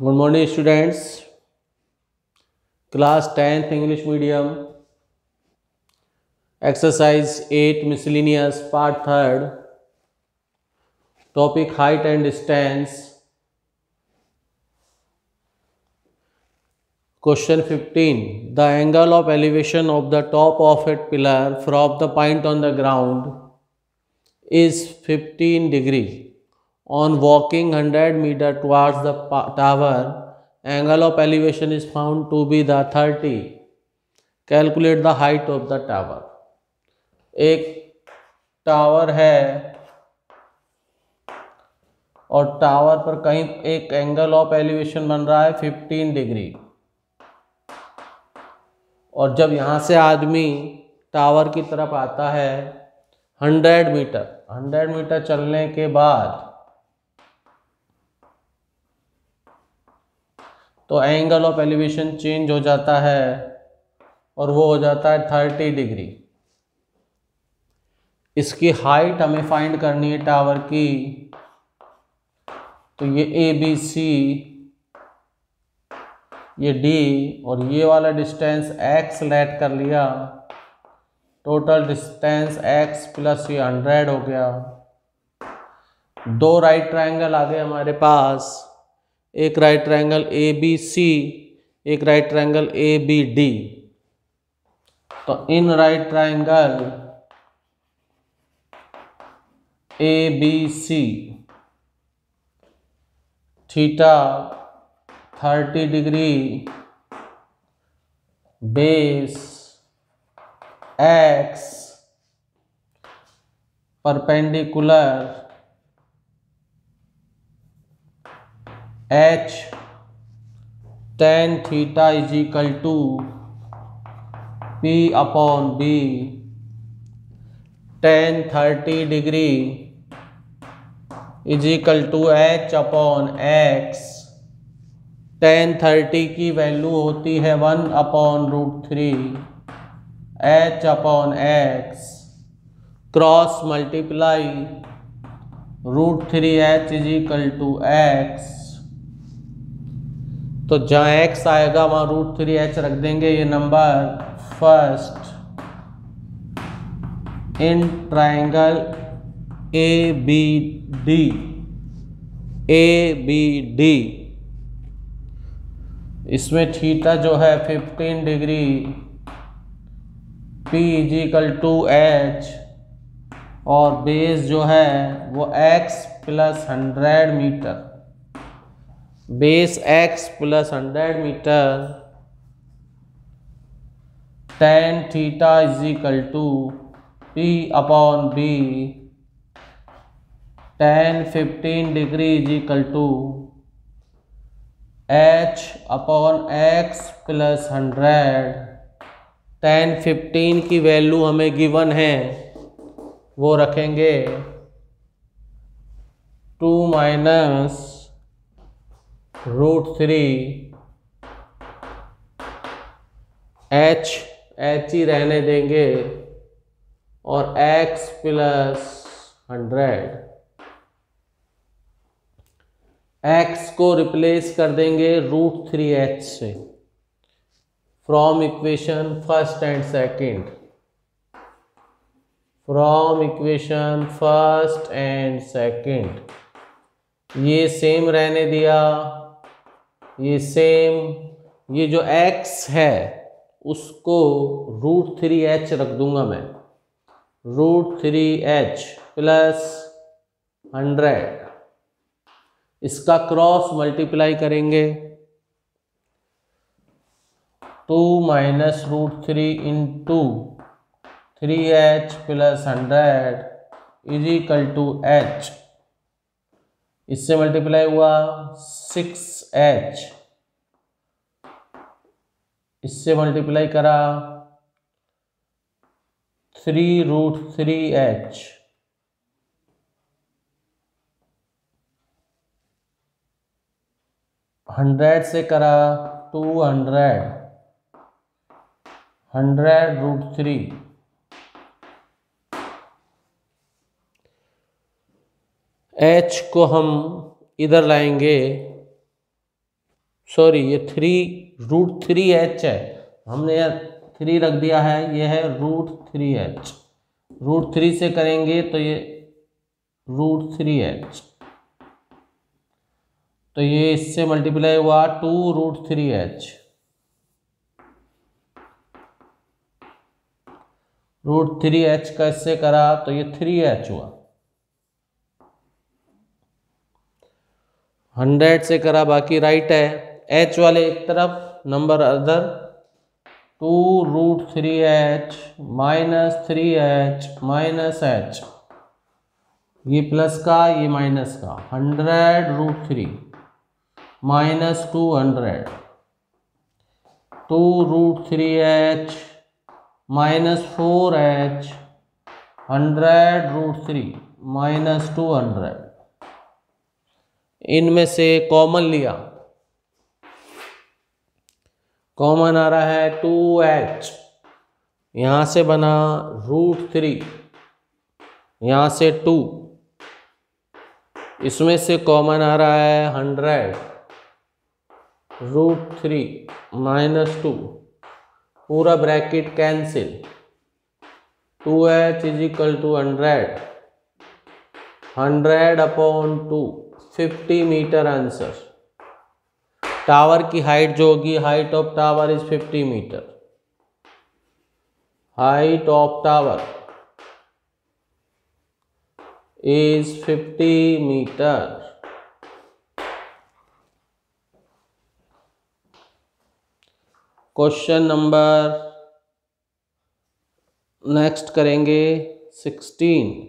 Good morning students, class 10th English medium, exercise 8 miscellaneous part 3rd, topic height and distance. Question 15. The angle of elevation of the top of a pillar from the point on the ground is 15 degree. On walking 100 meter towards the tower, angle of elevation is found to be the 30. Calculate the height of the tower. एक tower है और tower पर कहीं एक angle of elevation बन रहा है 15 degree, और जब यहाँ से आदमी टावर की तरफ आता है 100 मीटर चलने के बाद तो एंगल ऑफ एलिवेशन चेंज हो जाता है और वो हो जाता है 30 डिग्री। इसकी हाइट हमें फाइंड करनी है टावर की, तो ये ABC, ये D और ये वाला डिस्टेंस x लेट कर लिया। टोटल डिस्टेंस x प्लस ये 100 हो गया। दो राइट ट्रायंगल आ गए हमारे पास, एक राइट ट्रायंगल ABC, एक राइट ट्रायंगल ABD। तो इन right triangle ABC theta 30 degree, base x perpendicular h tan theta is equal to P upon B, tan 30 degree is equal to H upon X। tan 30 की value होती है 1/√3 H upon X, cross multiply √3H is equal to X। तो जहाँ X आएगा वहाँ √3H रख देंगे। ये number first in triangle ABD, इसमें थीटा जो है 15 degree, P is equal to H और बेस जो है वो x plus 100 metre, base x plus 100 metre, tan theta is equal to P upon B, tan 15 degree is equal to H upon X plus 100। tan 15 की value हमें given है, वो रखेंगे 2 minus √3 H ही रहने देंगे और x प्लस 100। x को replace कर देंगे √3H से from equation first and second, from equation first and second. ये सेम रहने दिया, ये सेम, ये जो x है उसको √3H रख दूंगा मैं, √3H प्लस 100। इसका क्रॉस मल्टीप्लाई करेंगे, 2 minus √3 into 3H plus 100 is equal to H। इससे मल्टीप्लाई हुआ 6H, इससे मल्टीप्लाई करा 3√3H, हंड्रेड से करा 200, 100√3। H को हम इधर लाएंगे सॉरी ये 3√3h है, हमने यहाँ 3 रख दिया है, ये है √3h। √3 से करेंगे तो ये √3h, तो ये इससे मल्टीप्लाई हुआ 2√3h। √3h का इससे करा तो ये 3h हुआ। 100 से करा, बाकी राइट है, h वाले एक तरफ, number other, 2√3h minus 3h minus h, ये प्लस का ये माइनस का, 100√3 minus 200, 2√3h minus 4h, 100√3 minus 200। इनमें से कॉमन लिया, कॉमन आ रहा है 2h, यहाँ से बना √3, यहाँ से 2, इसमें से कॉमन आ रहा है 100√3 माइनस 2, पूरा bracket cancel, 2h is equal to 100, 100/2, 50 metre answer. Tower की हाइट जो होगी, height of tower is 50 metre, height of tower is 50 meter। Question number next करेंगे 16।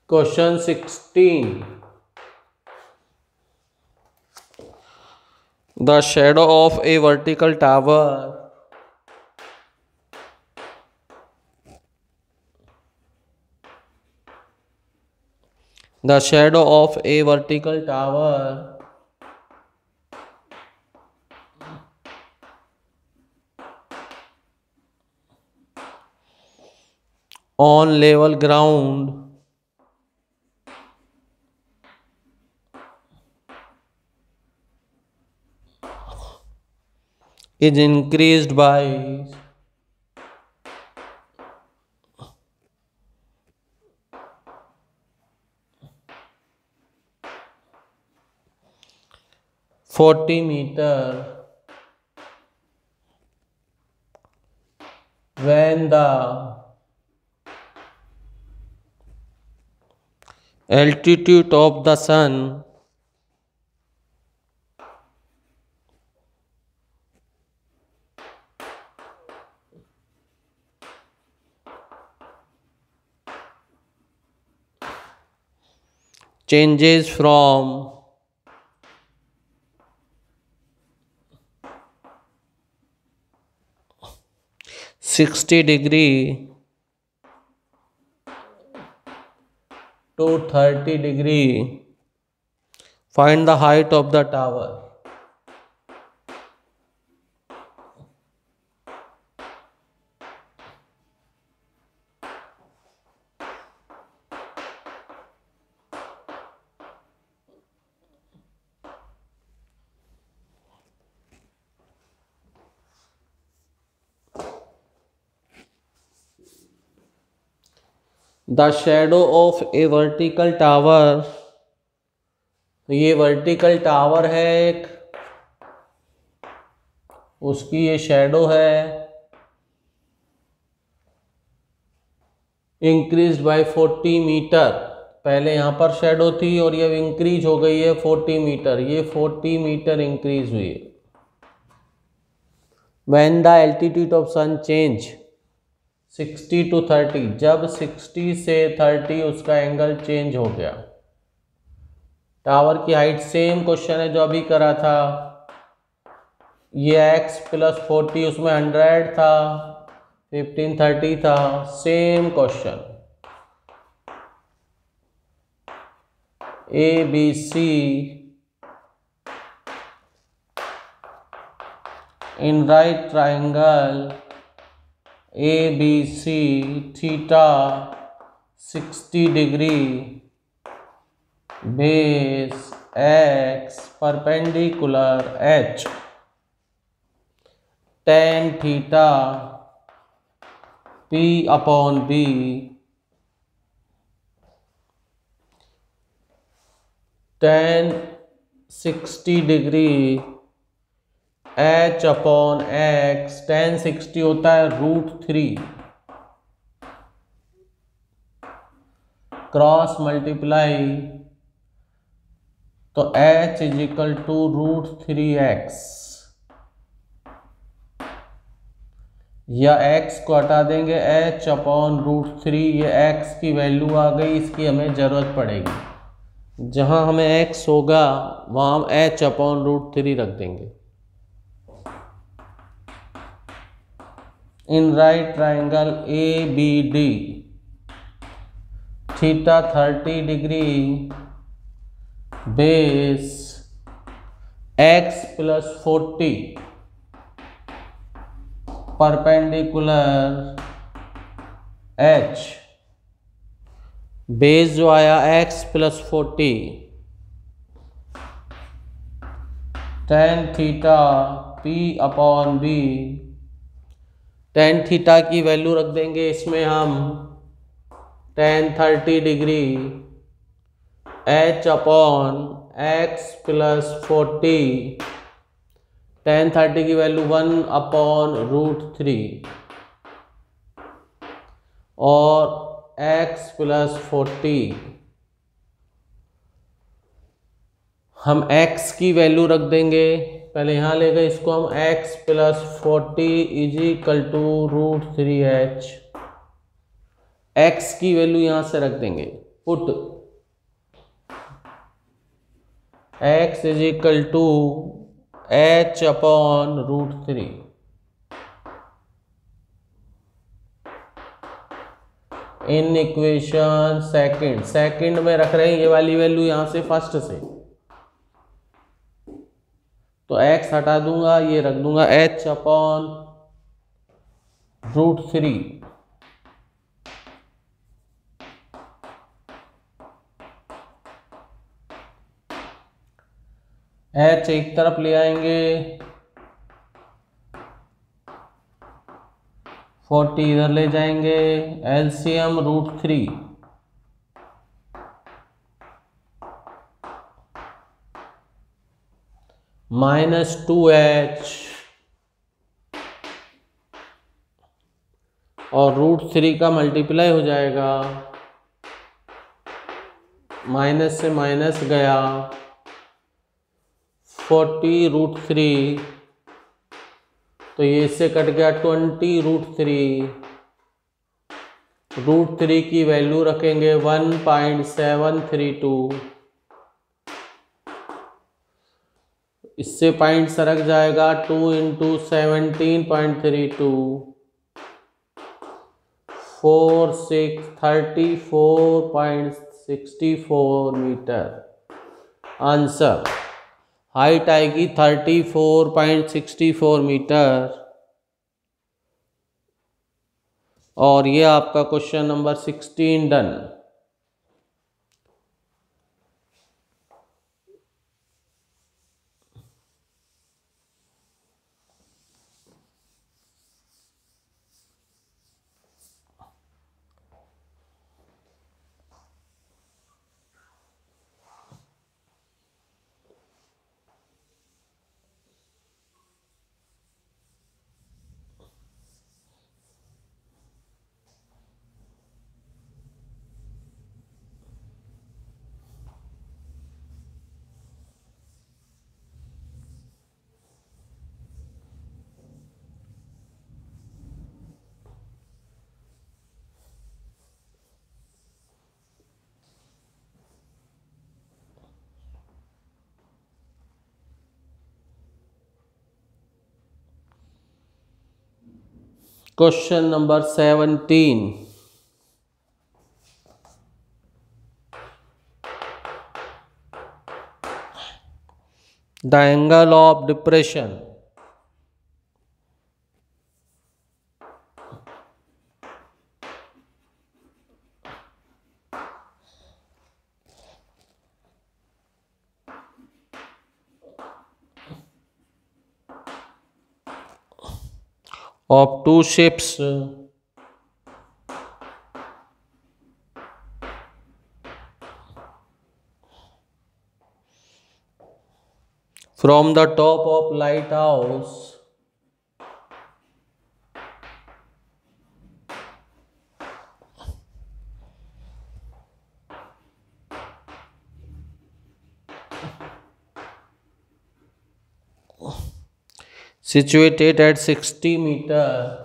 Question 16. The shadow of a vertical tower on level ground is increased by 40 meter when the altitude of the sun changes from 60° to 30°. Find the height of the tower. The shadow of A vertical tower, ये vertical tower है एक, उसकी ये shadow है, increase by 40 metre. पहले यहाँ पर shadow थी और ये इंक्रीज हो गई है 40 मीटर, ये 40 मीटर इंक्रीज हुई है। When the altitude of sun change 60 to 30, जब 60 से 30 उसका एंगल चेंज हो गया। टावर की हाइट सेम क्वेश्चन है जो अभी करा था, ये x प्लस 40, उसमें 100 था, 1530 था, same question. A B C in right triangle A B C, theta 60 degree, base x, perpendicular h, tan theta p upon b, tan 60 degree h upon x, tan 60 होता है √3, क्रॉस मल्टीप्लाई, तो h is equal to √3x, या x को हटा देंगे, h upon √3, ये x की value आ गई, इसकी हमें ज़रूरत पड़ेगी। जहां हमें x होगा वहां हम h अपॉन √3 रख देंगे। In right triangle A B D, theta 30 degree, base x plus 40, perpendicular h, base जो आया x plus 40, tan theta p upon b, tan theta की वैल्यू रख देंगे इसमें हम, tan 30 degree, h upon x plus 40, tan 30 की value 1 upon √3, और x plus 40, हम x की वैल्यू रख देंगे, पहले यहाँ ले गए इसको हम, x plus 40 is equal to √3h, x की वैल्यू यहाँ से रख देंगे, put x is equal to h upon √3, in equation second में रख रहे हैं ये वाली वैल्यू यहाँ से फर्स्ट से, तो x हटा दूंगा, ये रख दूंगा h अपॉन √3, h एक तरफ ले आएंगे, 40 इधर ले जाएंगे, एलसीएम √3, -2h, और √3 का मल्टीप्लाई हो जाएगा, माइनस से माइनस गया, 40 √3, तो ये इससे कट गया 20 √3, √3 की वैल्यू रखेंगे 1.732, इससे पॉइंट सरक जाएगा, 2 × 17.32, 34.64 मीटर। आंसर हाइट आएगी 34.64 मीटर, और ये आपका question number 16 done. Question number 17. The angle of depression of two ships from the top of lighthouse situated at 60 meter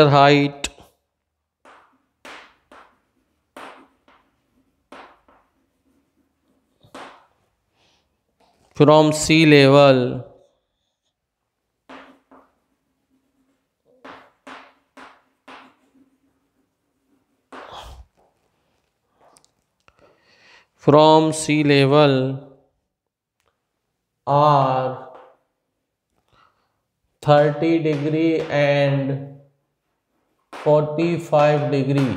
height from sea level are 30 degree and 45 degree.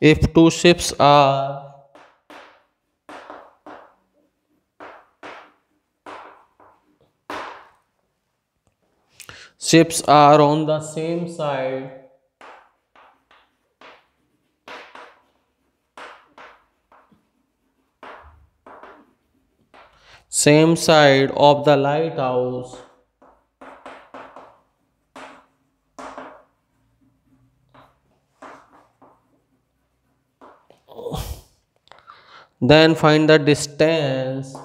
If two ships are on the same side of the lighthouse, then find the distance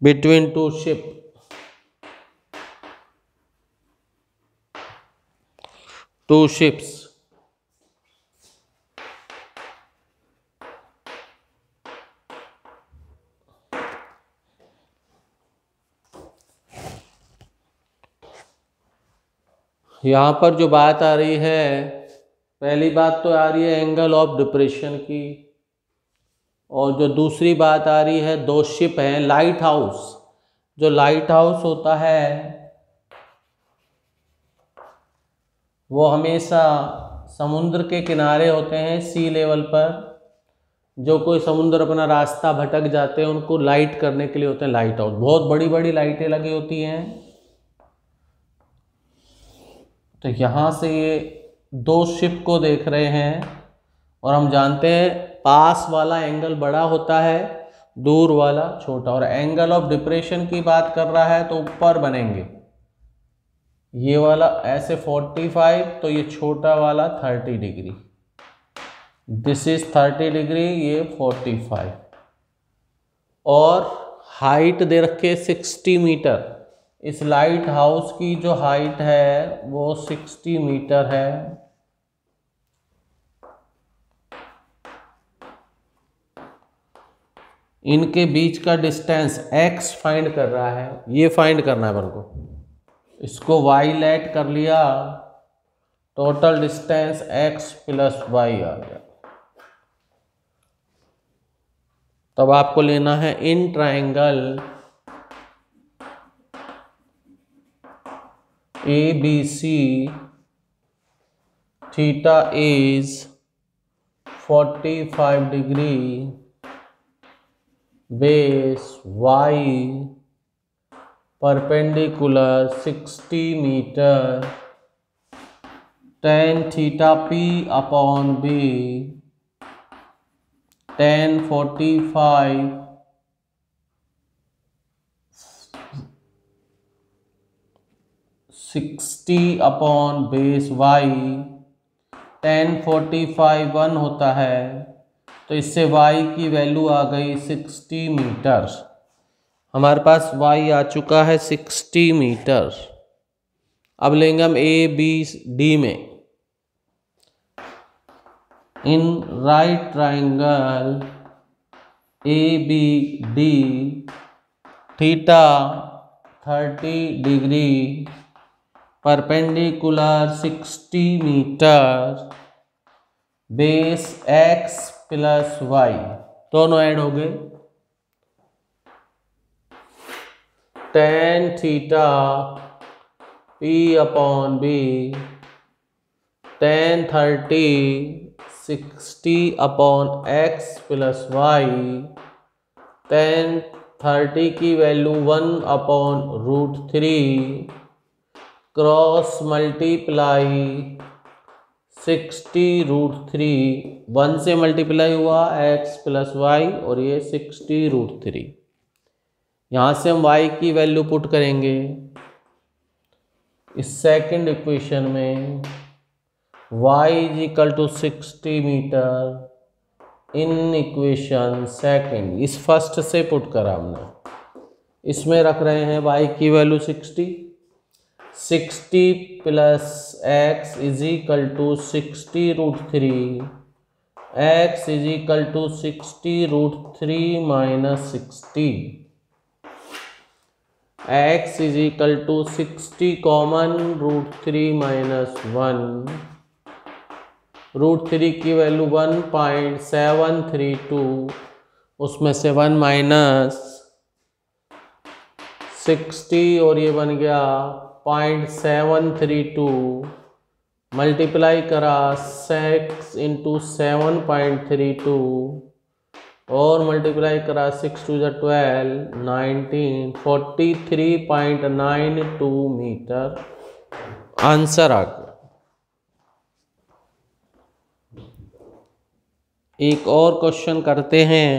between two ships. यहाँ पर जो बात आ रही है, पहली बात तो आ रही है एंगल ऑफ डिप्रेशन की, और जो दूसरी बात आ रही है, दो शिप हैं लाइट हाउस। जो लाइट हाउस होता है वो हमेशा समुद्र के किनारे होते हैं, सी लेवल पर। जो कोई समुद्र अपना रास्ता भटक जाते हैं उनको लाइट करने के लिए होते हैं लाइट हाउस। बहुत बड़ी बड़ी लाइटें लगी होती हैं। तो यहाँ से ये दो शिप को देख रहे हैं, और हम जानते हैं पास वाला एंगल बड़ा होता है, दूर वाला छोटा। और एंगल ऑफ डिप्रेशन की बात कर रहा है तो ऊपर बनेंगे, ये वाला ऐसे 45, तो ये छोटा वाला 30 डिग्री। दिस इज 30 डिग्री, ये 45। और हाइट दे रखे 60 मीटर। इस लाइट हाउस की जो हाइट है वो 60 मीटर है। इनके बीच का डिस्टेंस x फाइंड कर रहा है, ये फाइंड करना है अपन को। इसको y लेट कर लिया, total distance x plus y आ गया। तब आपको लेना है इन ट्राइंगल ABC थीटा is 45 degree, base y perpendicular 60 metre, tan theta p upon b, tan 45 60 upon base y, tan 45 1 होता है, तो इससे y की वैल्यू आ गई 60 मीटर। हमारे पास y आ चुका है 60 मीटर। अब लेंगे हम ए बी डी में। In right triangle A B D theta 30 degree perpendicular 60 metre base x plus Y दोनों ऐड हो गए। tan theta p upon B tan 30 60 upon x plus Y tan 30 की वैल्यू 1 अपॉन √3 क्रॉस मल्टीप्लाई 60 √3 1 से multiply हुआ x plus Y और ये 60 √3। यहाँ से हम y की वैल्यू पुट करेंगे इस सेकंड इक्वेशन में y is equal to 60 metre in equation second. इस फर्स्ट से पुट करा हमने, इसमें रख रहे हैं y की value 60 plus x is equal to 60 √3 x is equal to 60 √3 minus 60 x is equal to 60 common √3 minus 1 √3 की वैल्यू 1.732 उसमें से 1 माइनस 60 और ये बन गया 0.732 मल्टीप्लाई करा 6 इंटू 7.32 और मल्टीप्लाई करा 6 टू द 12 19 43.92 मीटर आंसर आ गया। एक और क्वेश्चन करते हैं।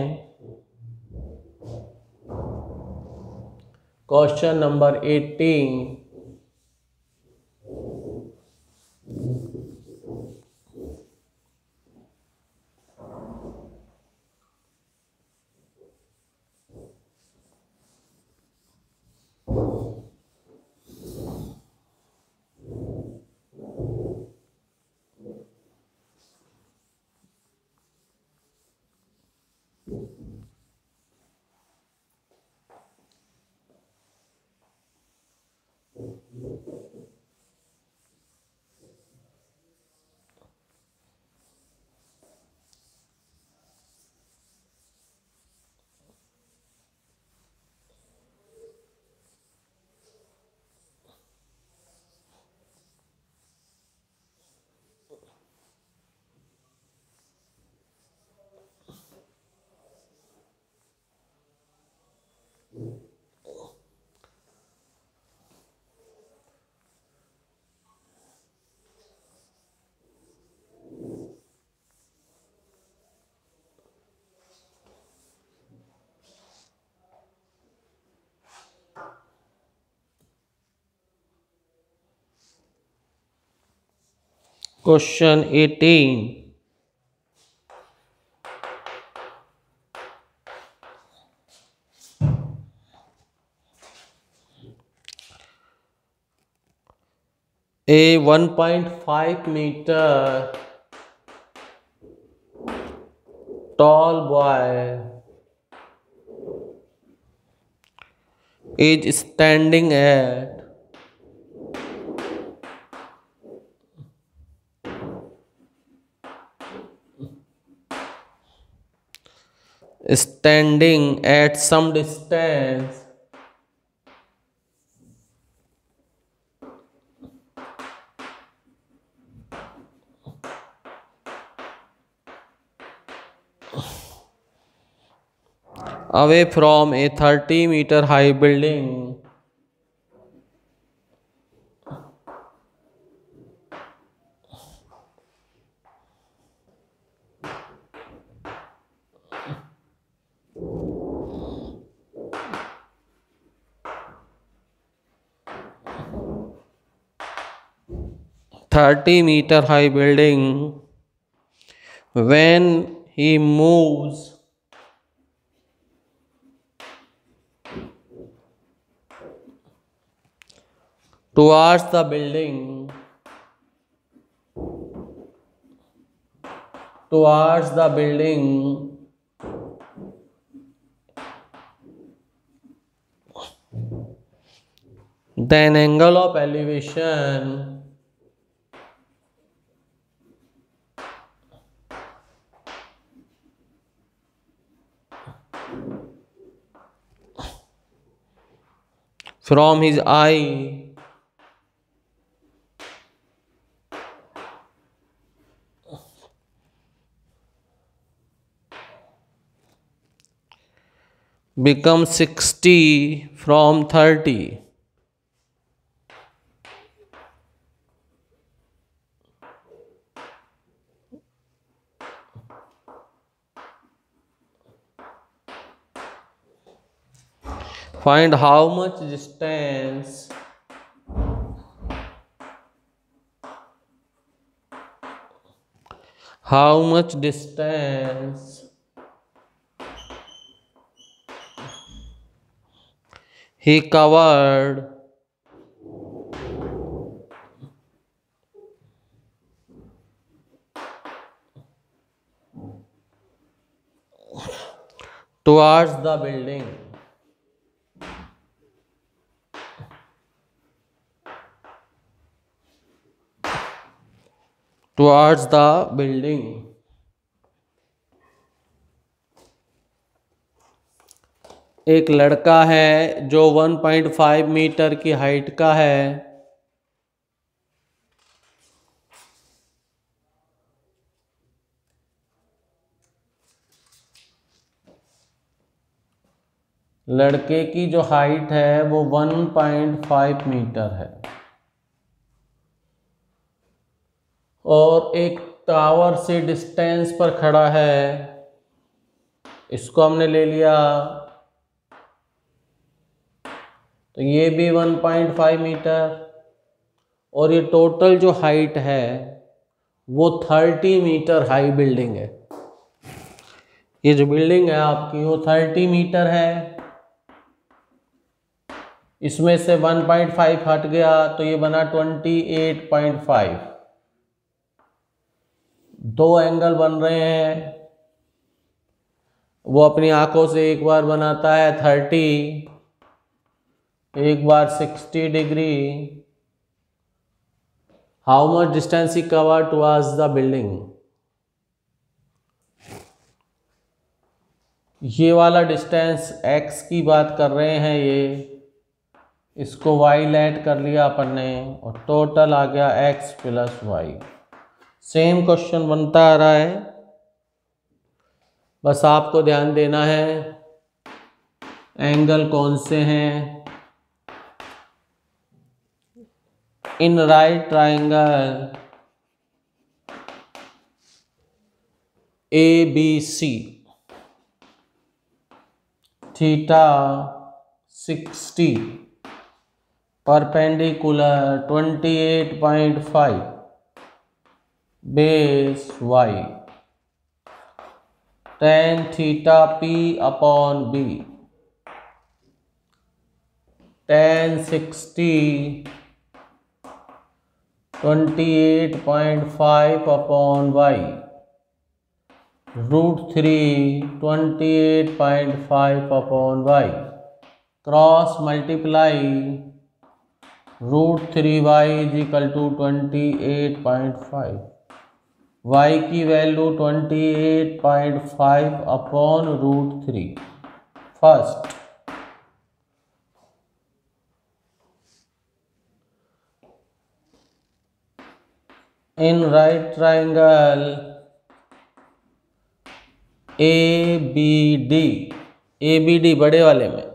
Question number 18। Question 18. A 1.5 meter tall boy is standing at some distance away from a 30-meter high building. Meter high building. When he moves towards the building, towards the building, then angle of elevation from his eye becomes 60 from 30. Find how much distance he covered towards the building. Towards the building. एक लड़का है जो 1.5 metre की height का है, लड़के की जो हाइट है वो 1.5 मीटर है और एक टावर से डिस्टेंस पर खड़ा है, इसको हमने ले लिया, तो ये भी 1.5 मीटर और ये टोटल जो हाइट है वो 30 मीटर हाई बिल्डिंग है। ये जो बिल्डिंग है आपकी वो 30 मीटर है, इसमें से 1.5 हट गया तो ये बना 28.5। दो एंगल बन रहे हैं, वो अपनी आंखों से एक बार बनाता है 30, एक बार 60 degree. How much distance he cover towards the building. ये वाला डिस्टेंस x की बात कर रहे हैं, ये इसको y लेट कर लिया अपन ने और टोटल आ गया x plus Y. Same question बनता आ रहा है, बस आपको ध्यान देना है एंगल कौन से हैं। In right triangle ABC, theta 60, perpendicular 28.5, base y, tan theta P upon B, tan 60 28.5 upon y, √3 28.5 upon y, cross multiply √3y is equal to 28.5, y की value 28.5 upon √3। First in right triangle ABD बड़े वाले में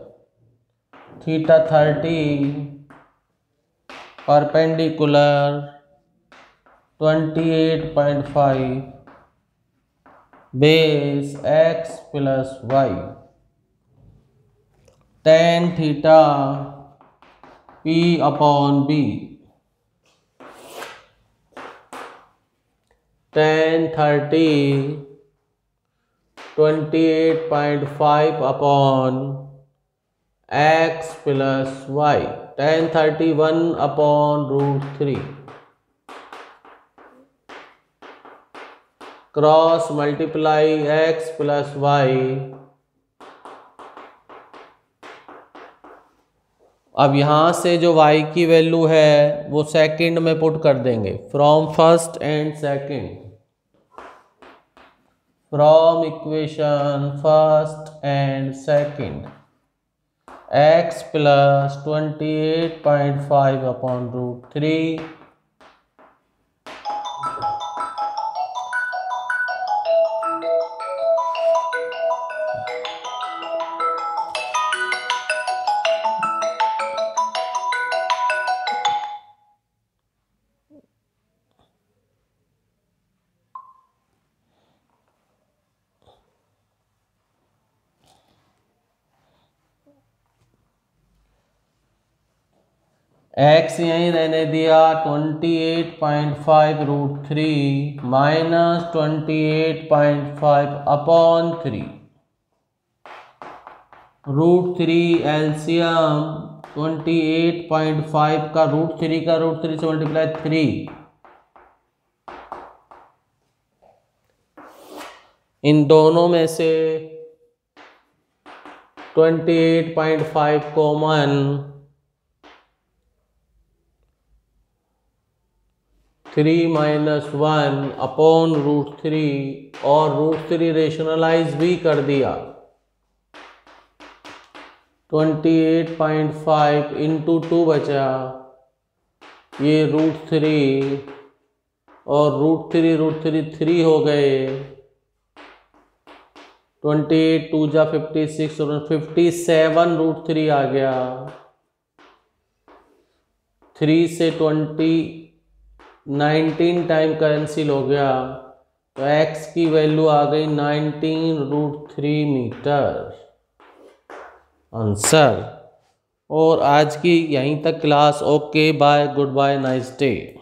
theta 30 perpendicular 28.5 base x plus Y, tan theta P upon B, tan 30 28.5 upon x plus Y, tan31 upon √3 cross multiply x plus y। अब यहाँ से जो y की value है वो सेकंड में पुट कर देंगे, from first and second, from equation first and second, x plus 28.5 upon √3 x यहीं रहने दिया, 28.5 √3 माइनस 28.5 अपॉन 3, √3 एलसीएम 28.5 का √3 का √3 से मल्टीप्लाई 3, इन दोनों में से 28.5 कॉमन, 3 माइनस 1 अपॉन √3 और √3 रेशनलाइज भी कर दिया, 28.5 इंटू 2 बचा, ये √3 और √3 3 हो गए, 28 2 जा 56 और 57 √3 आ गया, 3 से 19 टाइम कैंसिल हो गया, तो x की वैल्यू आ गई 19√3 मीटर आंसर। और आज की यहीं तक class. Okay bye, good bye, nice day.